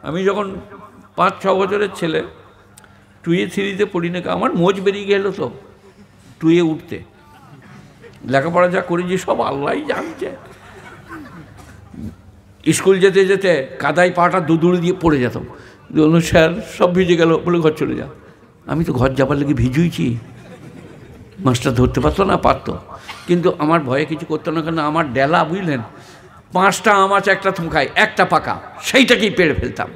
আমি যখন 5-6 বছরের ছেলে, 2-3 পড়ি না, আমার মোজ বেরিয়ে গেল তো 2 উঠতে। লেখাপড়া যা করেছি সব আল্লাহই জানছে। স্কুল যেতে যেতে কাদায় পাটা দুদুড়ি দিয়ে পড়ে যেতাম, বললো স্যার সব ভিজে গেল, বলে ঘর চলে যা। আমি তো ঘর যাবার লেগে ভিজুইছি, মাস্টার ধরতে পারতো না, পারতো, কিন্তু আমার ভয়ে কিছু করতো না, কেন আমার ডেলা বুঝলেন 5টা আম আছে, একটা থুঁকায়, একটা পাকা, সেইটাকেই পেড়ে ফেলতাম,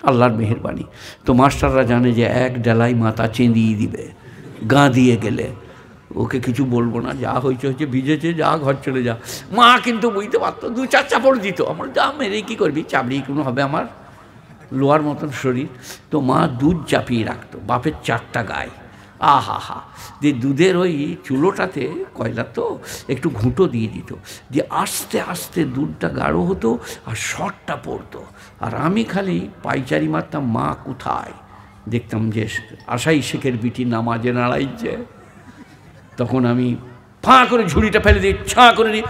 আল্লাহর মেহেরবানি। তো মাস্টাররা জানে যে এক ডেলাই মাথা চেঁদিয়ে দিবে, গা দিয়ে গেলে ওকে কিছু বলবো না, যা হয়েছে হয়েছে, ভিজেছে, যা ঘর চলে যা। মা কিন্তু বুঝতে পারতো, 2-4 চাপড় দিত, আমার যা মেরে কী করবি, চাবড়ি কোনো হবে, আমার লোহার মতন শরীর। তো মা দুধ চাপিয়ে রাখতো, বাপের 4টা গায়ে, আহা হা, দিয়ে দুধের ওই চুলোটাতে, কয়লা তো, একটু ঘুঁটো দিয়ে দিত, দিয়ে আস্তে আস্তে দুধটা গাঢ় হতো আর শটটা পড়তো, আর আমি খালি পাইচারি মারতাম, মা কোথায়। দেখতাম যে আশাই শেখের বিটি নামাজে নাড়াইছে, তখন আমি ফাঁ করে ঝুড়িটা ফেলে দিই, ছাঁ করে দিই,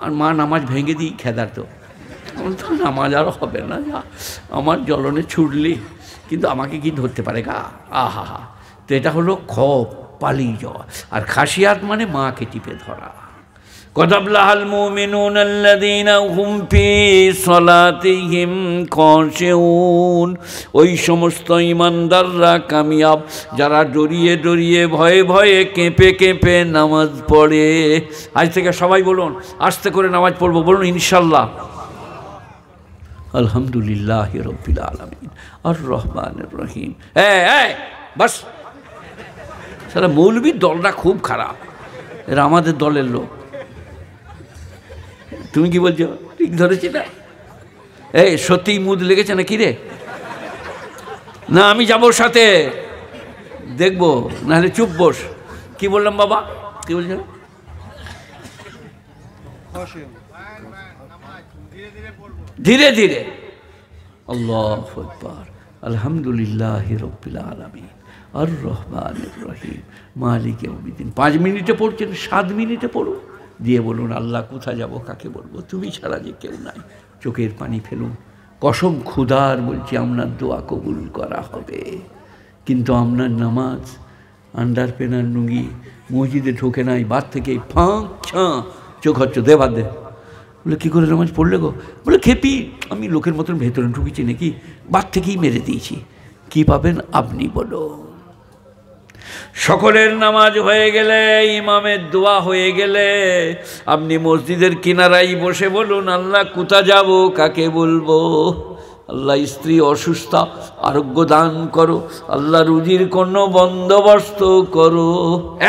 আর মা নামাজ ভেঙে দিই, খেদাতো। তো নামাজ আর হবে না, যা আমার জ্বলনে ছুটলি, কিন্তু আমাকে কি ধরতে পারে গা, আহা হা। তো এটা হলো খপ, পালিয়ে যাওয়া। আর খাসিয়াত মানে মাকে টিপে ধরা। قد أفلح المؤمنون الذين هم في صلاتهم خاشعون। ওই সমস্ত ইমানদাররা কামিয়াব যারা ডরিয়ে ডরিয়ে ভয়ে ভয়ে কেঁপে কেঁপে নামাজ পড়ে। আজ থেকে সবাই বলুন, আস্তে করে নামাজ পড়বো, বলুন ইনশাল্লাহ। আলহামদুলিল্লাহি রাব্বিল আলামিন আর রহমানির রহিম। বাস, সারা মৌলবীর দলটা খুব খারাপ, এরা আমাদের দলের লোক। তুমি কি বলছো, ঠিক ধরেছি না? সত্যিই মুদ লেগেছে না কি রে? না আমি যাবো সাথে, দেখবো, নাহলে চুপ বস। কি বললাম বাবা, কি বলছো? ধীরে ধীরে। আল্লাহু আকবার। আলহামদুলিল্লাহি রাব্বিল আলামিন আর রহমানির রহিম মালিক ইয়াউমিদ্দিন। 5 মিনিটে পড়ছেন, 7 মিনিটে পড়ুন, দিয়ে বলুন আল্লাহ কোথা যাব, কাকে বলবো, তুমি ছাড়া যে কেউ নাই। চোখের পানি ফেলুন, কসম খুদার বলছি আপনার দোয়া কবুল করা হবে। কিন্তু আপনার নামাজ আন্ডার পেনার নুঙ্গি, মসজিদে ঢোকে নাই, বার থেকে ফাঁক ছাঁ চোখ হচ্ছে, দে বাদ দে। বলে কী করে নামাজ পড়লে গো? বলে খেপি, আমি লোকের মতন ভেতরে ঢুকেছি নাকি, বার থেকেই মেরে দিয়েছি। কি পাবেন আপনি বলো? সকলের নামাজ হয়ে গেলে, ইমামের দোয়া হয়ে গেলে, আপনি মসজিদের কিনারায় বসে বলুন আল্লাহ কোথা যাব, কাকে বলবো। আল্লাহ স্ত্রী অসুস্থ, আরোগ্য দান করো, আল্লাহ রুজির কোনো বন্দোবস্ত করো।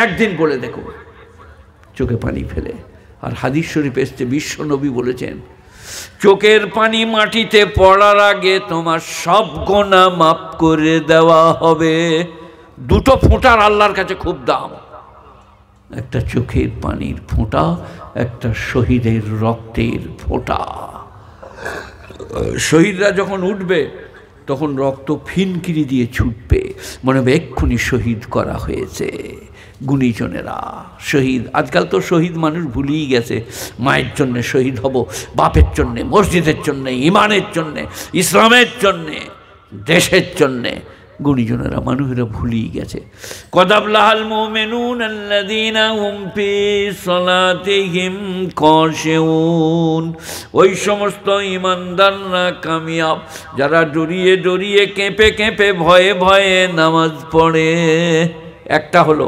একদিন বলে দেখো, চোখে পানি ফেলে। আর হাদিস শরীফ এসছে, বিশ্ব নবী বলেছেন, চোখের পানি মাটিতে পড়ার আগে তোমার সব গুনাহ মাফ করে দেওয়া হবে। 2টো ফোঁটার আল্লাহর কাছে খুব দাম, একটা চোখের পানির ফোঁটা, একটা শহীদের রক্তের ফোঁটা। শহীদরা যখন উঠবে তখন রক্ত ফিনকিরি দিয়ে ছুটবে, মনে হবে এক্ষুনি শহীদ করা হয়েছে। গুণীজনেরা শহীদ, আজকাল তো শহীদ মানুষ ভুলিয়ে গেছে। মায়ের জন্যে শহীদ হব, বাপের জন্যে, মসজিদের জন্যে, ইমানের জন্যে, ইসলামের জন্যে, দেশের জন্যে। গুণীজনেরা মানুষেরা ভুলিয়ে গেছে। কদ আফলাহাল মুমিনুন আল্লাযীনা হুম ফি সালাতিহিম খাশিউন। ওই সমস্ত ইমানদাররা কামিয়াব যারা ডরিয়ে ডরিয়ে কেঁপে কেঁপে ভয়ে ভয়ে নামাজ পড়ে। একটা হলো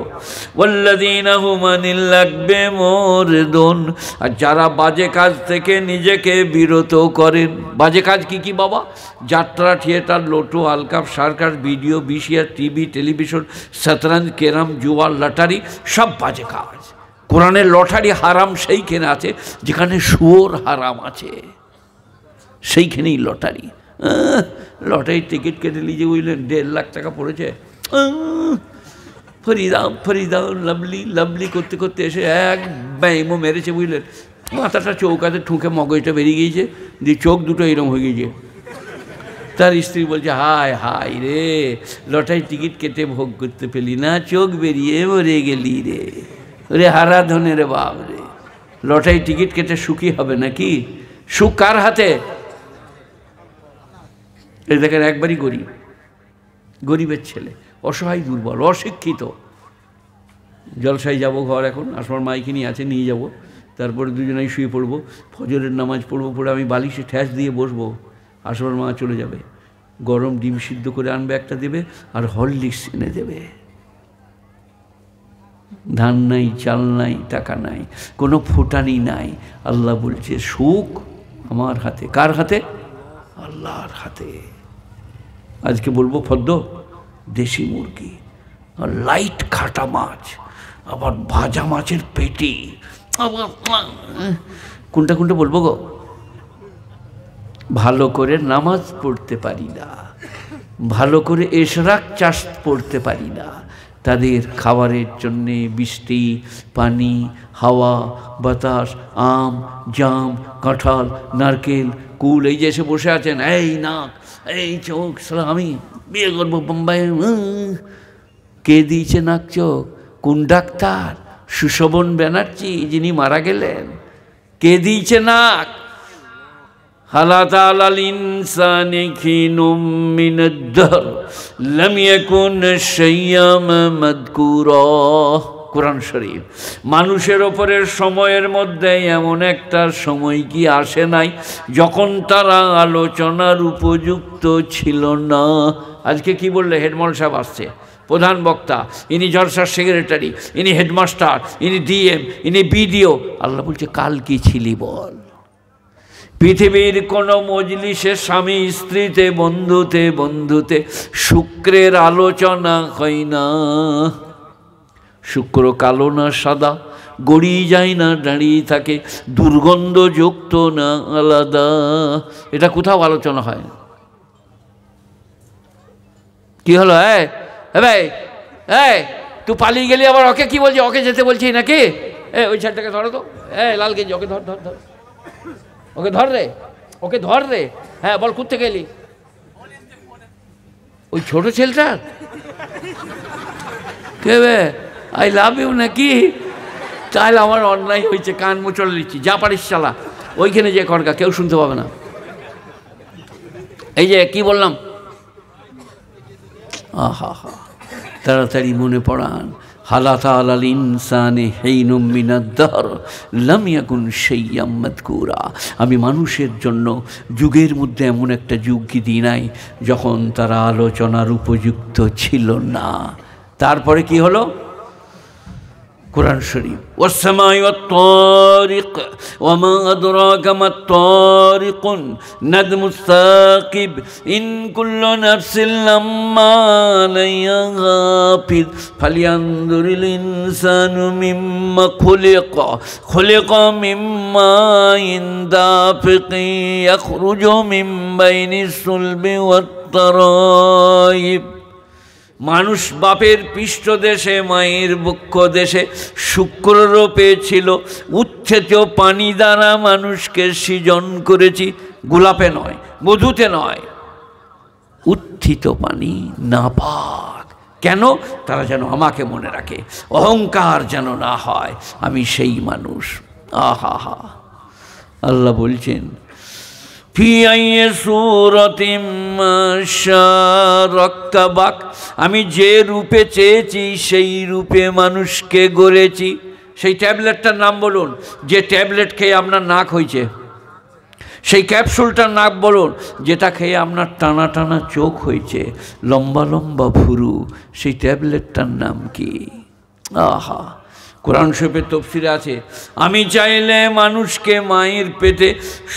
ওয়াল্লাযীনা হুম আনিল লাগবি মুরিদুন, আর যারা বাজে কাজ থেকে নিজেকে বিরত করেন। বাজে কাজ কি কি বাবা? যাত্রা, থিয়েটার, লোটো, আলকাপ, circus, video, VCR, TV, television, শতরঞ্জ, ক্যারাম, জুয়া, লটারি, সব বাজে কাজ। কোরআনের লটারি হারাম সেইখানে আছে যেখানে শুয়োর হারাম আছে, সেইখানেই লটারি। লটারির টিকিট কেটে নিয়ে বুঝলেন 1.5 লাখ টাকা পড়েছে। ফরিদা ফরিদা লাভলি লাভলি করতে করতে এসে এক ব্যায়ামও মেরেছে বুঝলেন, মাথাটা চৌকাতে ঠুকে মগজটা বেরিয়ে গিয়েছে, দিয়ে চোখ দুটো এরম হয়ে গিয়েছে। তার স্ত্রী বলছে হায় হায় রে, লটারির টিকিট কেটে ভোগ করতে পেলি না, চোখ বেরিয়ে মরে গেলি রে, রে হারা ধনের বাপ রে। লটারির টিকিট কেটে সুখী হবে নাকি? সুখ কার হাতে? এই দেখেন একবারই গরিব, গরিবের ছেলে, অসহায়, দুর্বল, অশিক্ষিত। জলসায় যাব ঘর, এখন আসমার মাইকে নিয়ে আছে, নিয়ে যাব, তারপরে দুজনেই শুয়ে পড়বো, ফজরের নামাজ পড়বো, পড়ে আমি বালিশে ঠ্যাস দিয়ে বসবো, আসমার মা চলে যাবে, গরম ডিম সিদ্ধ করে আনবে একটা, দেবে, আর হরলিক্স এনে দেবে। ধান নাই, চাল নাই, টাকা নাই, কোনো ফুটানি নাই। আল্লাহ বলছে সুখ আমার হাতে। কার হাতে? আল্লাহর হাতে। আজকে বলবো ফদ্দ দেশি মুরগি, আর লাইট খাটা মাছ, আবার ভাজা মাছের পেটি, আবার কোনটা কোনটা বলবো গো? ভালো করে নামাজ পড়তে পারি না, ভালো করে এশরাক চাষ পড়তে পারি না, তাদের খাবারের জন্যে বৃষ্টি, পানি, হাওয়া, বাতাস, আম, জাম, কাঁঠাল, নারকেল, কুল, এই যে এসে বসে আছেন, এই নাক, এই চোখ, আমি বিয়ে করবো বোম্বাই, কে দিয়েছে নাক চোখ? কোন ডাক্তার? সুশোভন ব্যানার্জি, যিনি মারা গেলেন। কে দিয়েছে নাক? হালাত আলাল ইনসানি খিনুম মিনাদ দাহর লাম ইয়াকুন শাইয়াম মাযকুরা। কোরআন শরীফ। মানুষের ওপরে সময়ের মধ্যে এমন একটা সময় কি আসে নাই যখন তারা আলোচনার উপযুক্ত ছিল না। আজকে কি বললে? হেডমল সাহেব আসছে, প্রধান বক্তা, ইনি জলসার সেক্রেটারি, ইনি হেডমাস্টার, ইনি ডিএম, ইনি বিডিও। আল্লাহ বলছে কাল কি ছিলি বল। পৃথিবীর কোনো মজলিসে স্বামী স্ত্রীতে, বন্ধুতে বন্ধুতে শুক্রের আলোচনা হয় না। শুক্র কালো না সাদা, গড়িয়ে যায় না, দাঁড়িয়ে থাকে, দুর্গন্ধযুক্ত না আলাদা, এটা কোথাও আলোচনা হয় না। কি হলো? ভাই, তুই পালিয়ে গেলি, আবার ওকে কি বলছি? ওকে যেতে বলছি নাকি? ওই ছেলেটাকে ধরো তো, লাল গেঞ্জি, ওকে ধর ধর ধর, ওকে ধর রে, ওকে ধর রে। হ্যাঁ বল, কোথা গেলি? ওই ছোট ছেলেটা কে? আই লাভ ইউ নাকি? তাহলে আমার অন্যায় হয়েছে, কান মুচড়ে দিচ্ছি, যা পারিস চালা, ওইখানে যে করগা, কেউ শুনতে পাবে না। এই যে কি বললাম, আহা হা, তাড়াতাড়ি মনে পড়ান। হালাত আলাল ইনসানি হিনুম মিনাদ দাহর লাম ইয়াকুন শাইয়াম মাযকুরা। আমি মানুষের জন্য যুগের মধ্যে এমন একটা যুগ কি দিই নাই যখন তারা আলোচনার উপযুক্ত ছিল না। তারপরে কি হলো? কোরআন শরীফ, ওয়াস-সামাই ওয়াত-তারিক ওয়ামা আদরাকা মাত-তারিকুন নাদমুস সাকিব ইন কুল্লু নাফসিন লাম্মা আলাইহা হাফিজ ফালিয়ানজুরিল ইনসানু মিম্মা খুলিকা খুলিকা মিম্মা ইনদাফিকি ইয়াখরুজু মিন বাইনিস সুলবি ওয়াত-তারাইব। মানুষ বাপের পৃষ্ঠদেশে, মায়ের বক্ষ দেশে শুক্ররূপে ছিল, উচ্ছেচ পানি দ্বারা মানুষকে সৃজন করেছি, গোলাপে নয়, মধুতে নয়, উত্থিত পানি, নাপাক। কেন? তারা যেন আমাকে মনে রাখে, অহংকার যেন না হয়, আমি সেই মানুষ। আহা হা, আল্লাহ বলছেন ফি আইয়ি সূরাতিম মা শাআ রাক্কাবাক। আমি যে রূপে চেয়েছি সেই রূপে মানুষকে গড়েছি। সেই ট্যাবলেটটার নাম বলুন, যে ট্যাবলেট খেয়ে আপনার নাক হয়েছে। সেই ক্যাপসুলটার নাম বলুন, যেটা খেয়ে আপনার টানা টানা চোখ হয়েছে, লম্বা লম্বা ভুরু, সেই ট্যাবলেটটার নাম কি? আহা, কোরআন শরীফের তাফসীরে আছে, আমি চাইলে মানুষকে মায়ের পেটে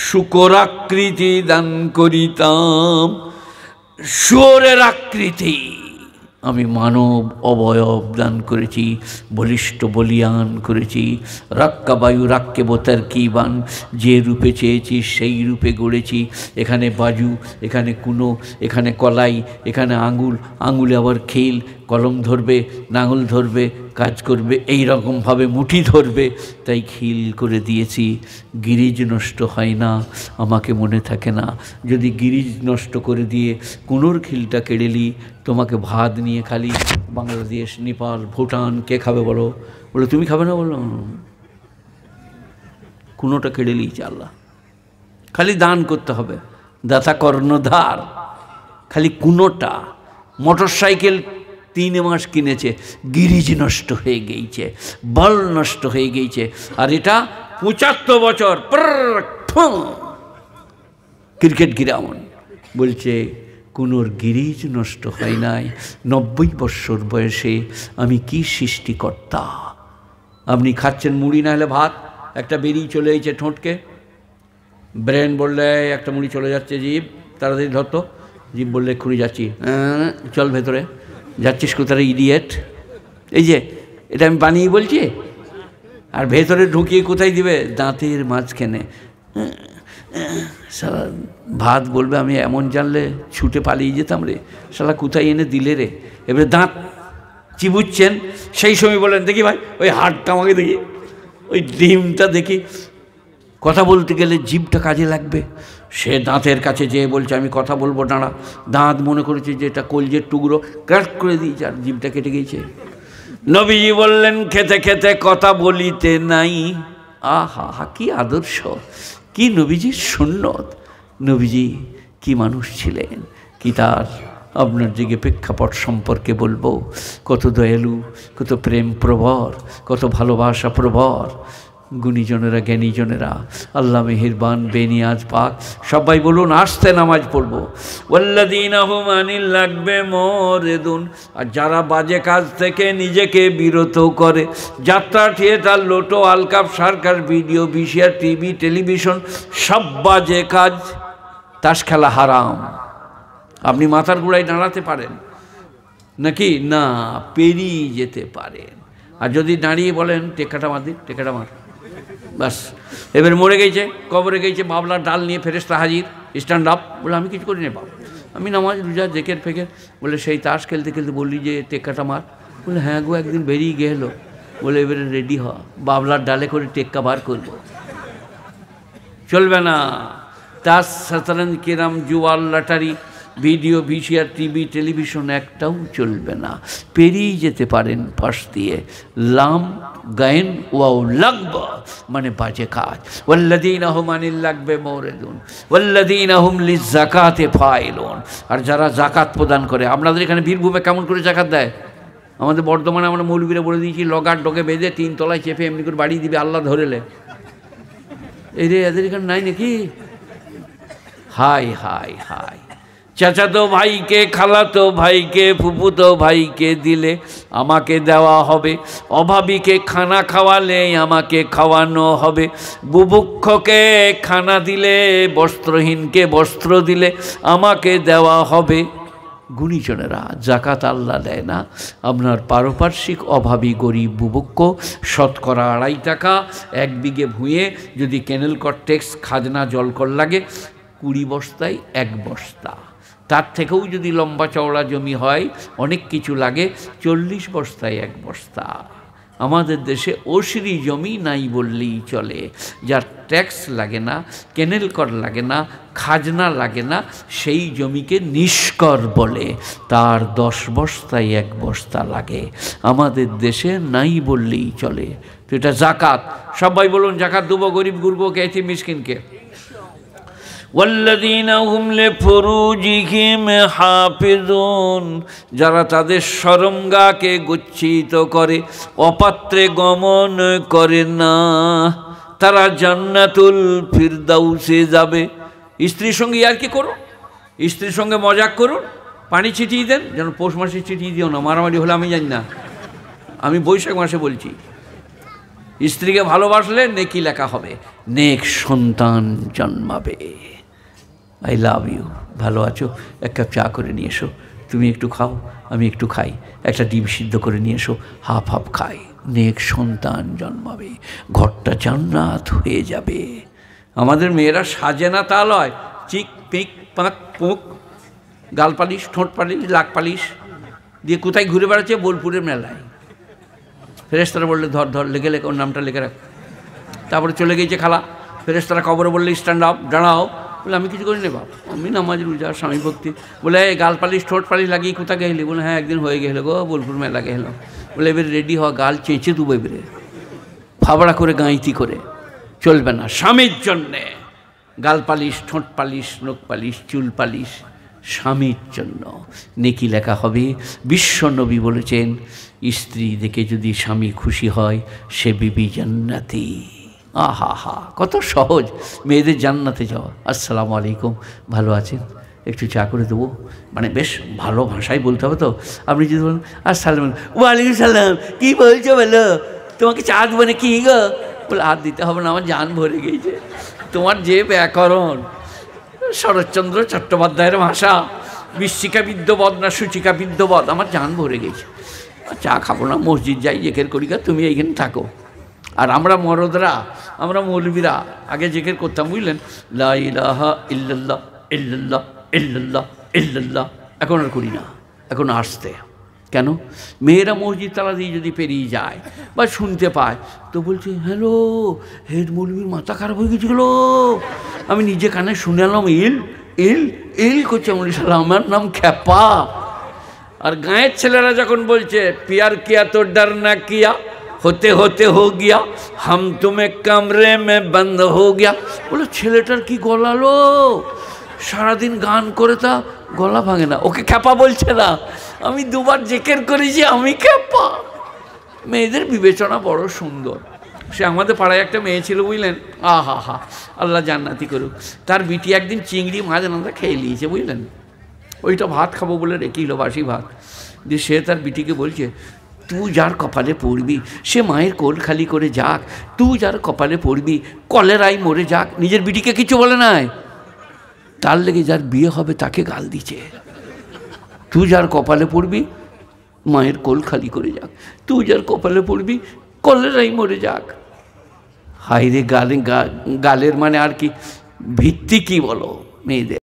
শূকর আকৃতি দান করিতাম, শুয়োরের আকৃতি। আমি মানব অবয়ব দান করেছি, বলিষ্ঠ বলিয়ান করেছি। রাক্কাবায়ু রাক্কেব তারকিবান, যে রূপে চেয়েছি সেই রূপে গড়েছি। এখানে বাজু, এখানে কুনো, এখানে কলাই, এখানে আঙুল, আঙুলে আবার খিল, কলম ধরবে, নাঙল ধরবে, কাজ করবে, এই রকমভাবে মুঠি ধরবে, তাই খিল করে দিয়েছি। গিরিজ নষ্ট হয় না, আমাকে মনে থাকে না। যদি গিরিজ নষ্ট করে দিয়ে কুনোর খিলটা কেড়ে নিই, তোমাকে ভাত নিয়ে খালি বাংলাদেশ, নেপাল, ভুটান কে খাবে বলো? বলে তুমি খাবে না? বলো কুনোটা কেড়ে নিয়েছে আল্লাহ, খালি দান করতে হবে। দাতা কর্ণধার, খালি কুনোটা। মোটর সাইকেল 3 মাস কিনেছে, গিরিজ নষ্ট হয়ে গিয়েছে, বল নষ্ট হয়ে গিয়েছে। আর এটা 75 বছর, ক্রিকেট গ্রাউন্ড। বলছে কোনোর গিরিজ নষ্ট হয় নাই, 90 বৎসর বয়সে আমি কি সৃষ্টিকর্তা। আপনি খাচ্ছেন মুড়ি না হলে ভাত, একটা বেরিয়ে চলে এসেছে ঠোঁটকে, ব্রেন বললে একটা মুড়ি চলে যাচ্ছে, জীব তাড়াতাড়ি ধরতো, জীব বললে এক্ষুনি যাচ্ছি, চল ভেতরে, যাচ্ছিস কোথায় ইডিয়েট। এই যে এটা আমি বানিয়ে বলছি, আর ভেতরে ঢুকিয়ে কোথায় দিবে, দাঁতের মাঝখানে। শালা ভাত বলবে আমি এমন জানলে ছুটে পালিয়ে যেতাম রে, শালা কোথায় এনে দিলে রে। এবারে দাঁত চিবুচ্ছেন, সেই সময় বলেন দেখি ভাই ওই হাড়টা আমাকে দেখি, ওই ডিমটা দেখি। কথা বলতে গেলে জিভটা কাজে লাগবে। সে দাঁতের কাছে যেয়ে বলছে আমি কথা বলবো, দাঁড়া। দাঁত মনে করেছে যে এটা কলজের টুকরো, ক্র্যাক করে দিয়েছে আর জিভটা কেটে গিয়েছে। নবীজি বললেন খেতে খেতে কথা বলিতে নাই। আহা হা, কি আদর্শ, কি নবীজির সুন্নত। নবীজি কি মানুষ ছিলেন, কি তার আপনার দিকে প্রেক্ষাপট সম্পর্কে বলবো। কত দয়ালু, কত প্রেম প্রবর, কত ভালোবাসা প্রবর। গুণীজনেরা, জ্ঞানীজনেরা, আল্লাহ মেহেরবান, বেনিয়াজ পাক। সবাই বলুন আস্তে নামাজ পড়বো। ওয়াল্লাযীনা হুম আনিল লাগবে মুরিদুন। আর যারা বাজে কাজ থেকে নিজেকে বিরত করে, যাত্রা, থিয়েটার, লোটো, আলকাপ, circus, video, VCR, TV, television, সব বাজে কাজ। তাস খেলা হারাম। আপনি মাথার গোড়ায় দাঁড়াতে পারেন নাকি? না, পেরিয়ে যেতে পারেন। আর যদি দাঁড়িয়ে বলেন টেকাটা মার দিন, টেকাটা মার, বাস এবার মরে গেছে, কবরে গেছে, বাবলার ডাল নিয়ে ফেরেশতা হাজির, স্ট্যান্ড আপ। বলে আমি কিছু করি না বাবা, আমি নামাজ রোজা জেকের ফেকের। বলে সেই তাস খেলতে খেলতে বললি যে টেক্কাটা মার। বলে হ্যাঁ গো, একদিন বেরিয়ে গেল। বলে এবারে রেডি হ, বাবলার ডালে করে টেক্কা বার করবো। চলবে না। তাস, শতরঞ্জ, কেরাম, জুয়াল, lottery, video, VCR, TV, television একটাও চলবে না। পেরিয়ে যেতে পারেন পাশ দিয়ে। লাম গায়েন ওয়াও লাগবা মানে বাজে কাজ। ওয়াল্লাযীনা হুম আনিল লাগবে মুরিদুন ওয়াল্লাযীনা হুম লিযাকাতি ফাইলুন। আর যারা জাকাত প্রদান করে, আপনাদের এখানে বীরভূমে কেমন করে জাকাত দেয়? আমাদের বর্ধমানে আমরা মৌলবীরা বলে দিয়েছি, লগার ডগে বেঁধে 3 তলায় চেপে এমনি করে বাড়ি দিবে আল্লাহ ধরেলে। এই রে এদের এখানে নাই নাকি? High high high. চাচাতো ভাইকে, খালাতো ভাইকে, ফুফুতো ভাইকে দিলে আমাকে দেওয়া হবে। অভাবীকে খানা খাওয়ালে আমাকে খাওয়ানো হবে। বুভুক্ষকে খানা দিলে, বস্ত্রহীনকে বস্ত্র দিলে আমাকে দেওয়া হবে। গুণীজনেরা, জাকাত আল্লাহ দেয় না। আপনার পারপার্শ্বিক অভাবী গরিব বুভুক্ষ, শতকরা 2.5 টাকা 1 বিঘে ভুঁয়ে যদি কেনেল কর ট্যাক্স, খাজনা, জলকর লাগে 20 বস্তায় 1 বস্তা। তার থেকেও যদি লম্বা চওড়া জমি হয়, অনেক কিছু লাগে, 40 বস্তায় 1 বস্তা। আমাদের দেশে ওসরি জমি নাই বললেই চলে, যার ট্যাক্স লাগে না, কেনেল কর লাগে না, খাজনা লাগে না, সেই জমিকে নিষ্কর বলে। তার 10 বস্তায় 1 বস্তা লাগে। আমাদের দেশে নাই বললেই চলে। তো এটা জাকাত। সবাই বলুন জাকাত দেবো গরিব গুরবকে, এতিম মিসকিনকে। ওয়াল্লাযীনা হুম লিফুরুজিহিম হাফিজুন। যারা তাদের শরমগাকে গচ্ছিত করে, অপাত্রে গমন করে না, তারা জান্নাতুল ফিরদাউসে যাবে। স্ত্রীর সঙ্গে আর কি করুন, স্ত্রীর সঙ্গে মজাক করুন, পানি ছিটিয়ে দেন। যেন পৌষ মাসে ছিটিয়ে দিও না, মারামারি হলে আমি জানি না, আমি বৈশাখ মাসে বলছি। স্ত্রীকে ভালোবাসলে নেকি লেখা হবে, নেক সন্তান জন্মাবে। আই লাভ ইউ, ভালো আছো, 1 কাপ চা করে নিয়ে এসো, তুমি একটু খাও, আমি একটু খাই, একটা ডিম সিদ্ধ করে নিয়ে এসো, হাফ হাফ খাই, নেক সন্তান জন্মাবে, ঘরটা জান্নাত হয়ে যাবে। আমাদের মেয়েরা সাজে না তা লয়, চিক পিক পাক পুক, গাল পালিশ, ঠোঁট পালিশ, লাক পালিশ দিয়ে কোথায় ঘুরে বেড়াচ্ছে? বোলপুরের মেলায়। ফেরেশতারা বললে ধর ধর, লেগে লেখে, ওর নামটা লিখে রাখ। তারপরে চলে গিয়েছে খালা। ফেরেশতারা কবরে বললে স্ট্যান্ড আপ, দাঁড়াও। বলে আমি কিছু করি না বাপ, আমি নামাজ রোজা স্বামী ভক্তি। বলে গাল পালিশ, ঠোঁট পালিশ লাগিয়ে কোথায় গেলি? বলে হ্যাঁ একদিন হয়ে গেল গো, বোলপুর মেলা গেলাম। বলে এবার রেডি হওয়া, গাল চেঁচে দেবো এবারে, ফাবড়া করে গাঁইতি করে চলবে না। স্বামীর জন্যে গাল পালিশ, ঠোঁট পালিশ, নখ পালিশ, চুল পালিশ, স্বামীর জন্য নেকি লেখা হবে। বিশ্বনবী বলেছেন, স্ত্রী দেখে যদি স্বামী খুশি হয় সে বিবি জান্নাতি। আহা হা, কত সহজ মেয়েদের জান্নাতে যাওয়া। আসসালামু আলাইকুম, ভালো আছেন, একটু চা করে দেবো, মানে বেশ ভালো ভাষায় বলতে হবে তো। আপনি যদি বলেন আসসালাম, ওয়ালাইকুম সালাম, কী বলছো বলো, তোমাকে চা দেবো না কি গো, বলে আর দিতে হবে না, আমার জান ভরে গিয়েছে। তোমার যে ব্যাকরণ, শরৎচন্দ্র চট্টোপাধ্যায়ের ভাষা, বিশ্বিকা বিদ্যবদ না সূচিকা বিদ্যবদ, আমার জান ভরে গেছে। চা খাবো না, মসজিদ যাই, জেকের করি, তুমি এইখানে থাকো। আর আমরা মরদরা, আমরা মৌলবীরা আগে জেকের করতাম, বুঝলেন, লা ইলাহা ইল্লাল্লাহ ইল্লাল্লাহ ইল্লাল্লাহ ইল্লাল্লাহ, এখন আর করি না, এখন আসতে। কেন? মেয়েরা মসজিদ তালা দিয়ে যদি পেরিয়ে যায় বা শুনতে পায় তো বলছে, হ্যালো, হেড মৌলবীর মাথা খারাপ হয়ে গেছিল। আমি নিজে কানে শুনে এলাম, ইল ইল ইল করছে, আমার নাম খ্যাপা। আর গাঁয়ের ছেলেরা যখন বলছে, পিয়ার কিয়া তো ডর না কিয়া, होते होते हो गया, हम तुम्हें कमरे में बंद हो गया, বলে ছেলেটার কি গলালো, সারাদিন গান করে তা গলা ভাঙে না, ওকে খ্যাপা বলছে না। আমি দুবার জেকের করেছি, আমি খ্যাপা। মেয়েদের বিবেচনা বড় সুন্দর। সে আমাদের পাড়ায় একটা মেয়ে ছিল, বুঝলেন, আহা হা, আল্লাহ জান্নাতি করুক। তার বিটি একদিন চিংড়ি মাছ রান্না খেয়ে নিয়েছে, বুঝলেন, ওইটা ভাত খাবো বলে রেখেছিল, বাসি ভাত দিয়ে। সে তার বিটিকে বলছে, তুই যার কপালে পড়বি সে মায়ের কোল খালি করে যাক, তুই যার কপালে পড়বি কলেরায় মরে যাক। নিজের বিটিকে কিছু বলে নাই, তার লেগে যার বিয়ে হবে তাকে গাল দিচ্ছে। তুই যার কপালে পড়বি মায়ের কোল খালি করে যাক, তুই যার কপালে পড়বি কলেরায় মরে যাক। হায় রে, গালের মানে আর কি ভিত্তি কি বলো মেয়েদের।